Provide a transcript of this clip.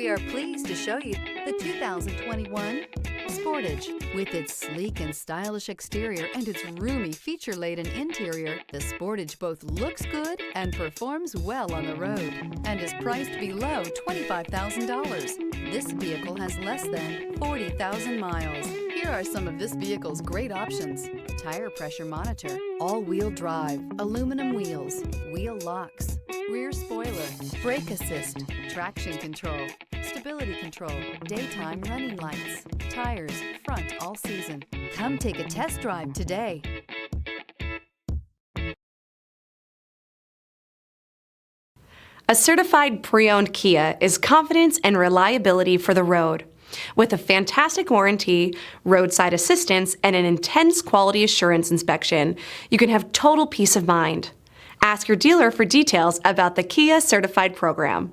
We are pleased to show you the 2021 Sportage. With its sleek and stylish exterior and its roomy feature-laden interior, the Sportage both looks good and performs well on the road and is priced below $25,000. This vehicle has less than 40,000 miles. Here are some of this vehicle's great options: tire pressure monitor, all-wheel drive, aluminum wheels, wheel locks, rear spoiler, brake assist, traction control, stability control, daytime running lights, tires, front all season. Come take a test drive today. A certified pre-owned Kia is confidence and reliability for the road. With a fantastic warranty, roadside assistance, and an intense quality assurance inspection, you can have total peace of mind. Ask your dealer for details about the Kia Certified program.